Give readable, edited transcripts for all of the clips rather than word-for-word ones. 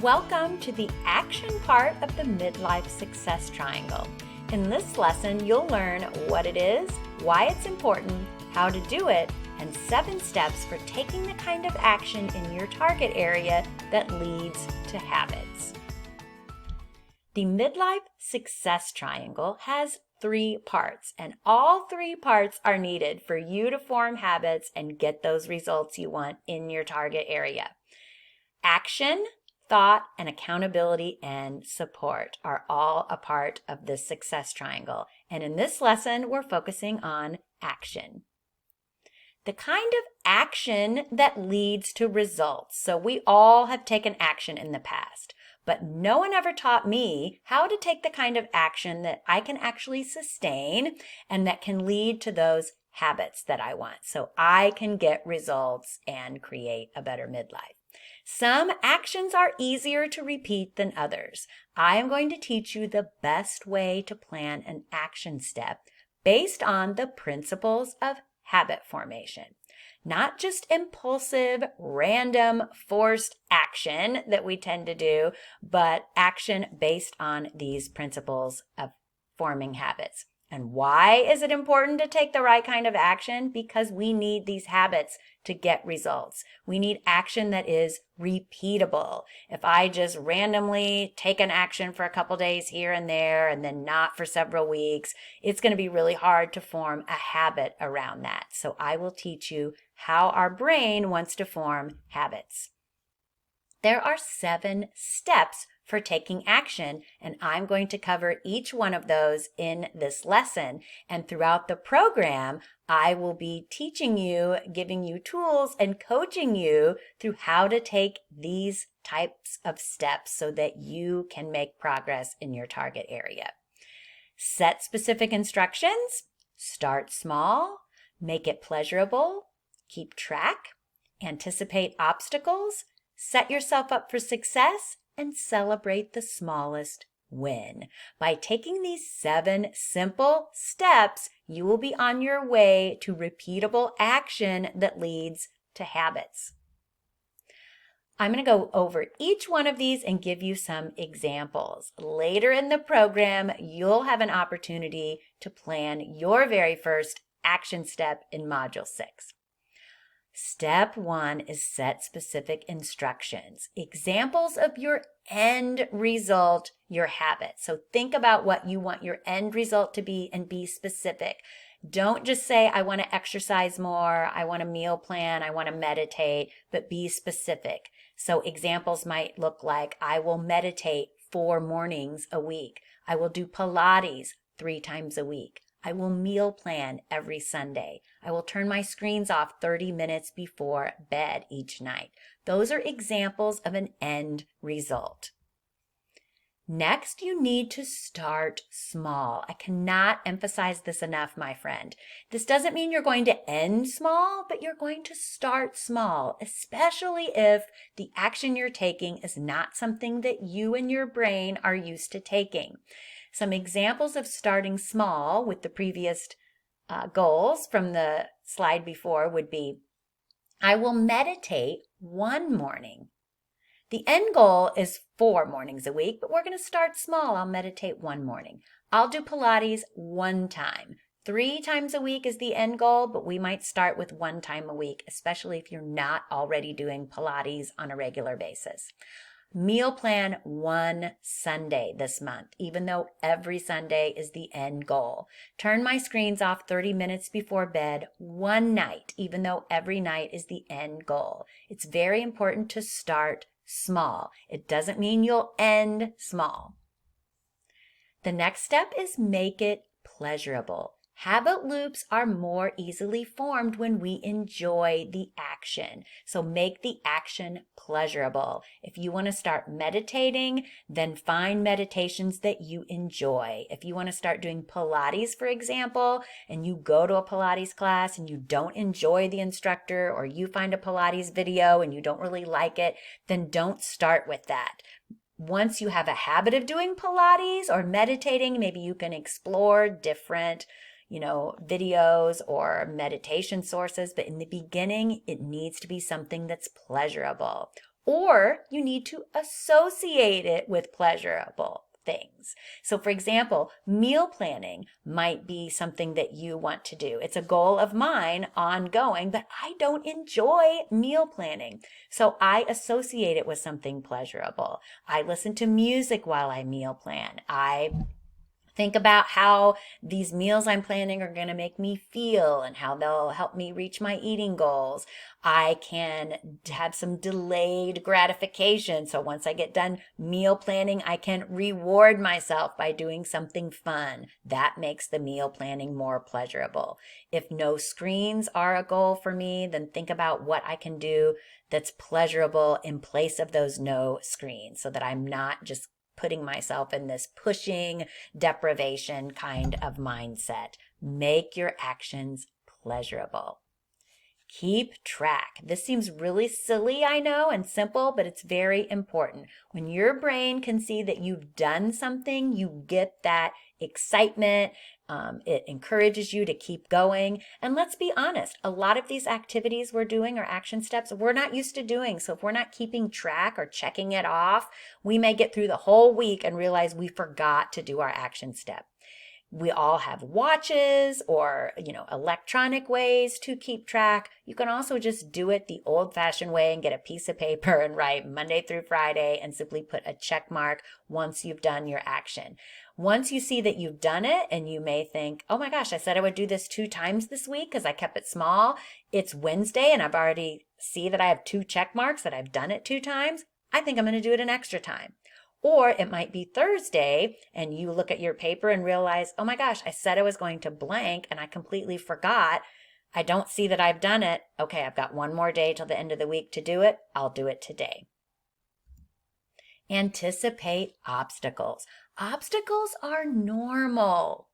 Welcome to the action part of the Midlife Success Triangle. In this lesson, you'll learn what it is, why it's important, how to do it, and 7 steps for taking the kind of action in your target area that leads to habits. The Midlife Success Triangle has 3 parts, and all 3 parts are needed for you to form habits and get those results you want in your target area. Action, thought, and accountability and support are all a part of this success triangle. And in this lesson, we're focusing on action. The kind of action that leads to results. So we all have taken action in the past, but no one ever taught me how to take the kind of action that I can actually sustain and that can lead to those habits that I want. So I can get results and create a better midlife. Some actions are easier to repeat than others. I am going to teach you the best way to plan an action step based on the principles of habit formation. Not just impulsive, random, forced action that we tend to do, but action based on these principles of forming habits. And why is it important to take the right kind of action? Because we need these habits to get results. We need action that is repeatable. If I just randomly take an action for a couple days here and there and then not for several weeks, it's going to be really hard to form a habit around that. So I will teach you how our brain wants to form habits. There are 7 steps for taking action, and I'm going to cover each one of those in this lesson. And throughout the program, I will be teaching you, giving you tools, and coaching you through how to take these types of steps so that you can make progress in your target area. Set specific instructions, start small, make it pleasurable, keep track, anticipate obstacles, set yourself up for success, and celebrate the smallest win. By taking these 7 simple steps, you will be on your way to repeatable action that leads to habits. I'm going to go over each one of these and give you some examples. Later in the program, you'll have an opportunity to plan your very first action step in Module 6. Step 1 is set specific instructions, examples of your end result, your habit. So think about what you want your end result to be and be specific. Don't just say, I want to exercise more, I want a meal plan, I want to meditate, but be specific. So examples might look like, I will meditate 4 mornings a week. I will do Pilates 3 times a week. I will meal plan every Sunday. I will turn my screens off 30 minutes before bed each night. Those are examples of an end result. Next, you need to start small. I cannot emphasize this enough, my friend. This doesn't mean you're going to end small, but you're going to start small, especially if the action you're taking is not something that you and your brain are used to taking. Some examples of starting small with the previous goals from the slide before would be, I will meditate 1 morning. The end goal is 4 mornings a week, but we're going to start small. I'll meditate 1 morning. I'll do Pilates 1 time. 3 times a week is the end goal, but we might start with 1 time a week, especially if you're not already doing Pilates on a regular basis. Meal plan 1 Sunday this month, even though every Sunday is the end goal. Turn my screens off 30 minutes before bed 1 night, even though every night is the end goal. It's very important to start small. It doesn't mean you'll end small. The next step is make it pleasurable. Habit loops are more easily formed when we enjoy the action. So make the action pleasurable. If you want to start meditating, then find meditations that you enjoy. If you want to start doing Pilates, for example, and you go to a Pilates class and you don't enjoy the instructor, or you find a Pilates video and you don't really like it, then don't start with that. Once you have a habit of doing Pilates or meditating, maybe you can explore different videos or meditation sources, but in the beginning, it needs to be something that's pleasurable. or you need to associate it with pleasurable things. So for example, meal planning might be something that you want to do. It's a goal of mine ongoing, but I don't enjoy meal planning. So I associate it with something pleasurable. I listen to music while I meal plan. I think about how these meals I'm planning are going to make me feel and how they'll help me reach my eating goals. I can have some delayed gratification. So once I get done meal planning, I can reward myself by doing something fun. That makes the meal planning more pleasurable. If no screens are a goal for me, then think about what I can do that's pleasurable in place of those no screens so that I'm not just putting myself in this pushing deprivation kind of mindset. Make your actions pleasurable. Keep track. This seems really silly, I know, and simple, but it's very important. When your brain can see that you've done something, you get that excitement. It encourages you to keep going. And let's be honest, a lot of these activities we're doing or action steps we're not used to doing. So if we're not keeping track or checking it off, we may get through the whole week and realize we forgot to do our action step. We all have watches or, electronic ways to keep track. You can also just do it the old-fashioned way and get a piece of paper and write Monday through Friday and simply put a check mark once you've done your action. Once you see that you've done it and you may think, oh my gosh, I said I would do this 2 times this week because I kept it small. It's Wednesday and I've already see that I have 2 check marks that I've done it 2 times. I think I'm going to do it an extra time. Or it might be Thursday and you look at your paper and realize, oh my gosh, I said I was going to blank and I completely forgot. I don't see that I've done it. Okay, I've got 1 more day till the end of the week to do it. I'll do it today. Anticipate obstacles. Obstacles are normal.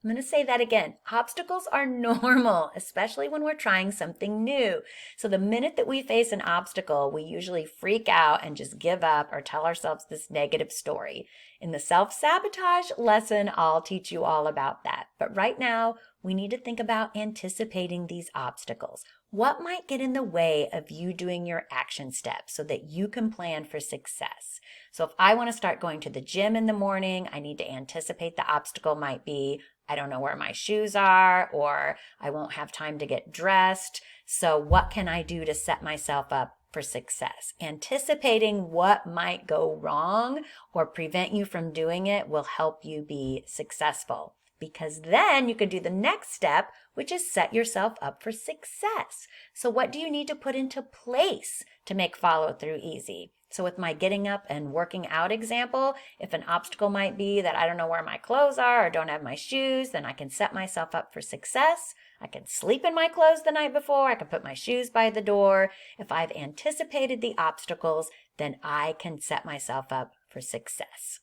I'm going to say that again. Obstacles are normal, especially when we're trying something new. So the minute that we face an obstacle, we usually freak out and just give up or tell ourselves this negative story. In the self-sabotage lesson, I'll teach you all about that. But right now, we need to think about anticipating these obstacles. What might get in the way of you doing your action steps so that you can plan for success? So if I want to start going to the gym in the morning, I need to anticipate the obstacle might be, I don't know where my shoes are, or I won't have time to get dressed. So what can I do to set myself up for success? Anticipating what might go wrong or prevent you from doing it will help you be successful. Because then you could do the next step, which is set yourself up for success. So what do you need to put into place to make follow through easy? So with my getting up and working out example, if an obstacle might be that I don't know where my clothes are or don't have my shoes, then I can set myself up for success. I can sleep in my clothes the night before. I can put my shoes by the door. If I've anticipated the obstacles, then I can set myself up for success.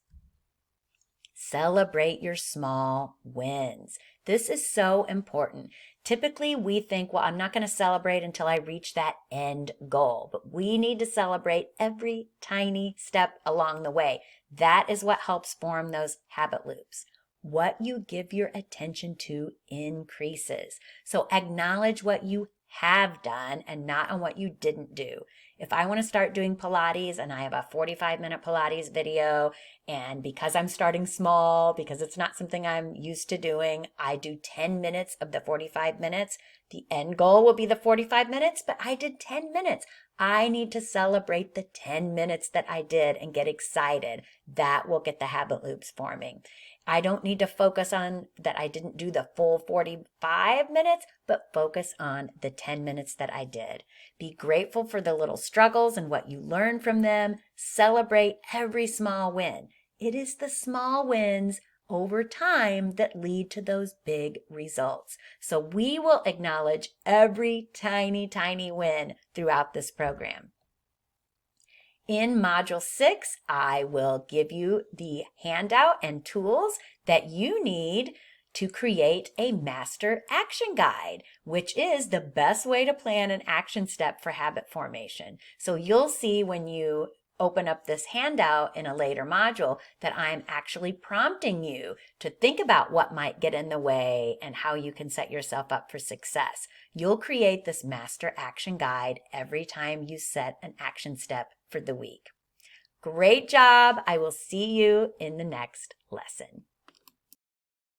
Celebrate your small wins. This is so important. Typically, we think, well, I'm not going to celebrate until I reach that end goal, but we need to celebrate every tiny step along the way. That is what helps form those habit loops. What you give your attention to increases. So acknowledge what you have done and not on what you didn't do. If I want to start doing Pilates and I have a 45-minute Pilates video, and because I'm starting small, because it's not something I'm used to doing, I do 10 minutes of the 45 minutes. The end goal will be the 45 minutes, but I did 10 minutes. I need to celebrate the 10 minutes that I did and get excited. That will get the habit loops forming. I don't need to focus on that I didn't do the full 45 minutes, but focus on the 10 minutes that I did. Be grateful for the little struggles and what you learn from them. Celebrate every small win. It is the small wins over time that lead to those big results. So we will acknowledge every tiny win throughout this program. In Module 6, I will give you the handout and tools that you need to create a master action guide, which is the best way to plan an action step for habit formation. So you'll see when you open up this handout in a later module that I'm actually prompting you to think about what might get in the way and how you can set yourself up for success. You'll create this master action guide every time you set an action step for the week. Great job. I will see you in the next lesson.